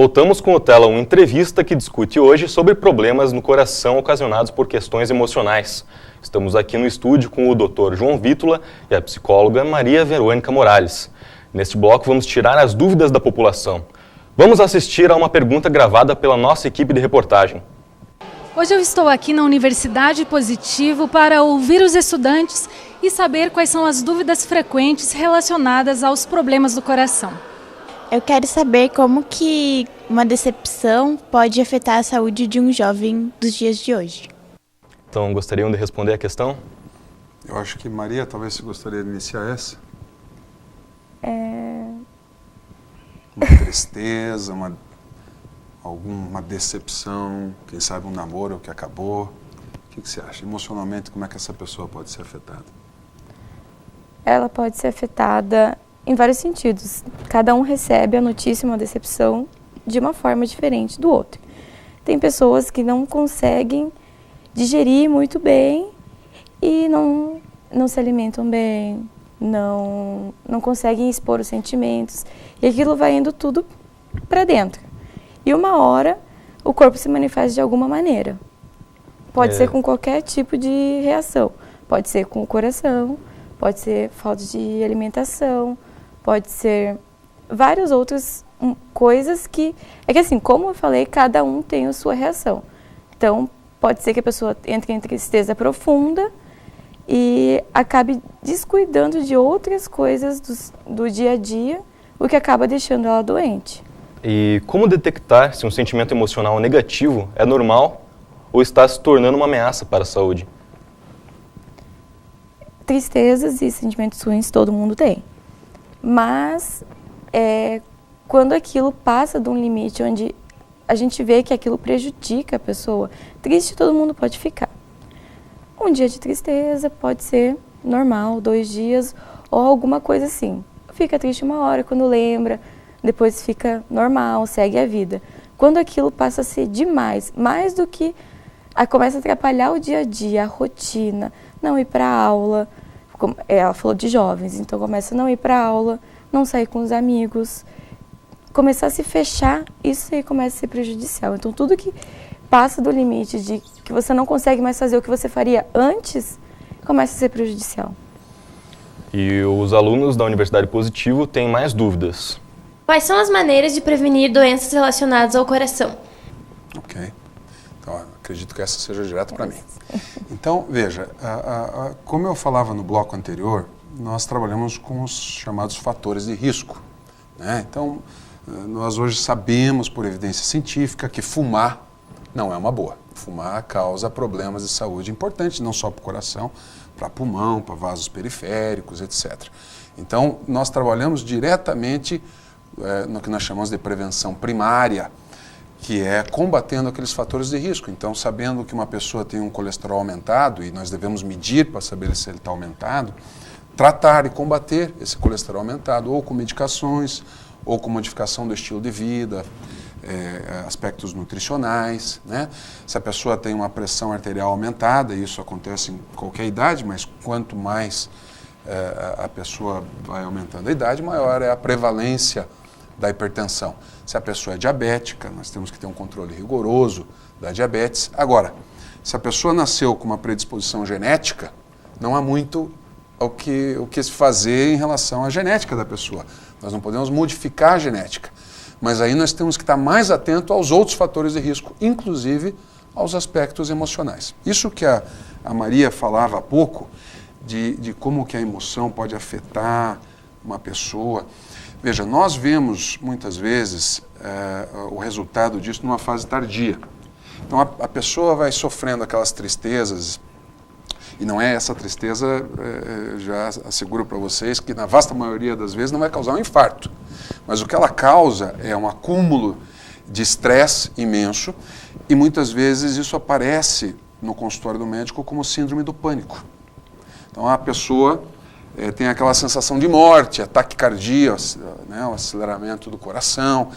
Voltamos com o Tela 1 Entrevista, que discute hoje sobre problemas no coração ocasionados por questões emocionais. Estamos aqui no estúdio com o Dr. João Vítula e a psicóloga Maria Verônica Morales. Neste bloco vamos tirar as dúvidas da população. Vamos assistir a uma pergunta gravada pela nossa equipe de reportagem. Hoje eu estou aqui na Universidade Positivo para ouvir os estudantes e saber quais são as dúvidas frequentes relacionadas aos problemas do coração. Eu quero saber como que uma decepção pode afetar a saúde de um jovem dos dias de hoje. Então, gostariam de responder a questão? Eu acho que Maria, talvez você gostaria de iniciar essa. Uma tristeza, alguma decepção, quem sabe um namoro que acabou. O que você acha? Emocionalmente, como é que essa pessoa pode ser afetada? Ela pode ser afetada em vários sentidos. Cada um recebe a notícia, uma decepção, de uma forma diferente do outro. Tem pessoas que não conseguem digerir muito bem e não se alimentam bem, não conseguem expor os sentimentos, e aquilo vai indo tudo para dentro. E uma hora o corpo se manifesta de alguma maneira. Pode ser com qualquer tipo de reação. Pode ser com o coração, pode ser falta de alimentação, pode ser várias outras coisas que... É que assim, como eu falei, cada um tem a sua reação. Então, pode ser que a pessoa entre em tristeza profunda e acabe descuidando de outras coisas do dia a dia, o que acaba deixando ela doente. E como detectar se um sentimento emocional negativo é normal ou está se tornando uma ameaça para a saúde? Tristezas e sentimentos ruins todo mundo tem. Mas quando aquilo passa de um limite onde a gente vê que aquilo prejudica a pessoa, triste todo mundo pode ficar. Um dia de tristeza pode ser normal, 2 dias ou alguma coisa assim. Fica triste uma hora quando lembra, depois fica normal, segue a vida. Quando aquilo passa a ser demais, mais do que começa a atrapalhar o dia a dia, a rotina, não ir para aula. Ela falou de jovens, então começa a não ir para aula, não sair com os amigos, começar a se fechar, isso aí começa a ser prejudicial. Então tudo que passa do limite de que você não consegue mais fazer o que você faria antes, começa a ser prejudicial. E os alunos da Universidade Positivo têm mais dúvidas. Quais são as maneiras de prevenir doenças relacionadas ao coração? Ok. Então, acredito que essa seja direto para mim. Então, veja, como eu falava no bloco anterior, nós trabalhamos com os chamados fatores de risco, né? Então, nós hoje sabemos, por evidência científica, que fumar não é uma boa. Fumar causa problemas de saúde importantes, não só para o coração, para pulmão, para vasos periféricos, etc. Então, nós trabalhamos diretamente no que nós chamamos de prevenção primária, que é combatendo aqueles fatores de risco. Então, sabendo que uma pessoa tem um colesterol aumentado, e nós devemos medir para saber se ele está aumentado, tratar e combater esse colesterol aumentado, ou com medicações, ou com modificação do estilo de vida, aspectos nutricionais, né? Se a pessoa tem uma pressão arterial aumentada, isso acontece em qualquer idade, mas quanto mais a pessoa vai aumentando a idade, maior é a prevalência da hipertensão. Se a pessoa é diabética, nós temos que ter um controle rigoroso da diabetes. Agora, se a pessoa nasceu com uma predisposição genética, não há muito o que se fazer em relação à genética da pessoa. Nós não podemos modificar a genética, mas aí nós temos que estar mais atento aos outros fatores de risco, inclusive aos aspectos emocionais. Isso que a Maria falava há pouco, de como que a emoção pode afetar uma pessoa. Veja, nós vemos muitas vezes o resultado disso numa fase tardia. Então a pessoa vai sofrendo aquelas tristezas, e não é essa tristeza, já asseguro para vocês, que na vasta maioria das vezes não vai causar um infarto. Mas o que ela causa é um acúmulo de estresse imenso, e muitas vezes isso aparece no consultório do médico como síndrome do pânico. Então a pessoa tem aquela sensação de morte, a taquicardia, né, o aceleramento do coração,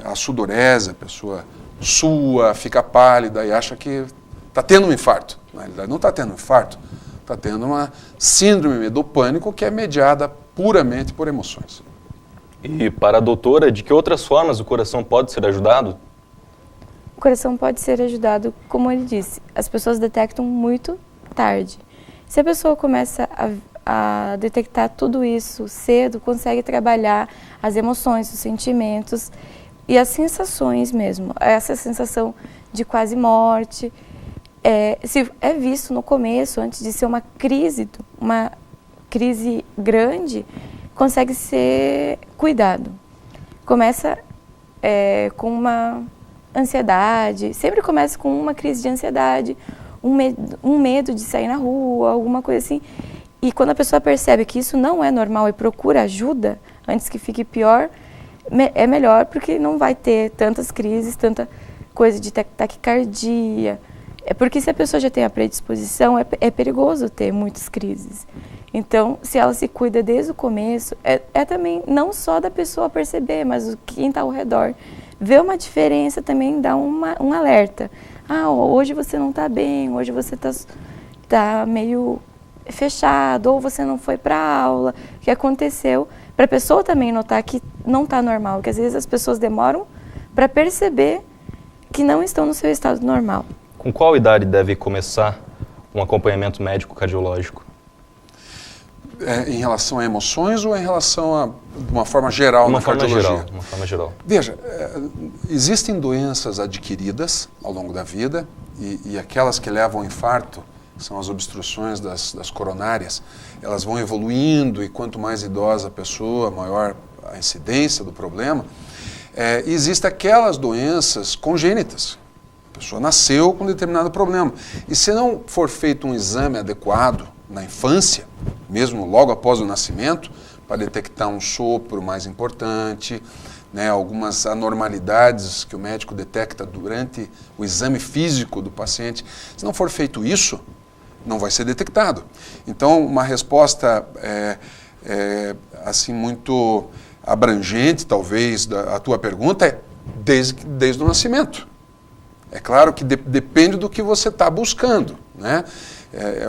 a sudorese, a pessoa sua, fica pálida e acha que está tendo um infarto. Na realidade não está tendo um infarto, está tendo uma síndrome do pânico que é mediada puramente por emoções. E para a doutora, de que outras formas o coração pode ser ajudado? O coração pode ser ajudado, como ele disse, as pessoas detectam muito tarde. Se a pessoa começa a detectar tudo isso cedo, consegue trabalhar as emoções, os sentimentos e as sensações mesmo. Essa sensação de quase morte, se é visto no começo, antes de ser uma crise grande, consegue ser cuidado. Começa com uma ansiedade, sempre começa com uma crise de ansiedade, um medo de sair na rua, alguma coisa assim. E quando a pessoa percebe que isso não é normal e procura ajuda, antes que fique pior, é melhor, porque não vai ter tantas crises, tanta coisa de taquicardia. Porque se a pessoa já tem a predisposição, é perigoso ter muitas crises. Então, se ela se cuida desde o começo, é também não só da pessoa perceber, mas quem está ao redor. Ver uma diferença também dá um alerta. Hoje você não está bem, hoje você está meio fechado, ou você não foi para a aula, o que aconteceu? Para a pessoa também notar que não está normal, que às vezes as pessoas demoram para perceber que não estão no seu estado normal. Com qual idade deve começar um acompanhamento médico cardiológico? Em relação a emoções ou em relação de uma forma geral na cardiologia? Uma forma geral. Veja, existem doenças adquiridas ao longo da vida e aquelas que levam ao infarto, são as obstruções das coronárias, elas vão evoluindo e quanto mais idosa a pessoa, maior a incidência do problema. Existem aquelas doenças congênitas. A pessoa nasceu com um determinado problema. E se não for feito um exame adequado na infância, mesmo logo após o nascimento, para detectar um sopro mais importante, algumas anormalidades que o médico detecta durante o exame físico do paciente, se não for feito isso, não vai ser detectado. Então, uma resposta assim muito abrangente, talvez, a tua pergunta é desde o nascimento. É claro que depende do que você está buscando, né?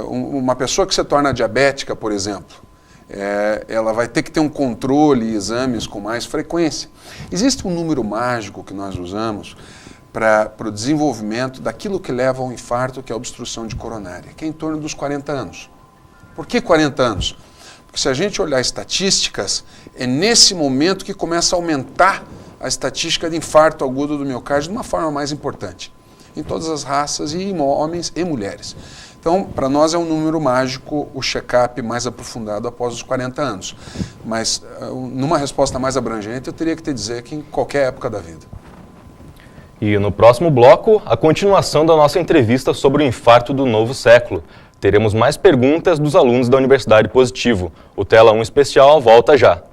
Uma pessoa que se torna diabética, por exemplo, ela vai ter que ter um controle e exames com mais frequência. Existe um número mágico que nós usamos para o desenvolvimento daquilo que leva ao infarto, que é a obstrução de coronária, que é em torno dos 40 anos. Por que 40 anos? Porque se a gente olhar estatísticas, é nesse momento que começa a aumentar a estatística de infarto agudo do miocárdio de uma forma mais importante, em todas as raças, e em homens e mulheres. Então, para nós é um número mágico o check-up mais aprofundado após os 40 anos. Mas, numa resposta mais abrangente, eu teria que te dizer que em qualquer época da vida. E no próximo bloco, a continuação da nossa entrevista sobre o infarto do novo século. Teremos mais perguntas dos alunos da Universidade Positivo. O Tela 1 Especial volta já.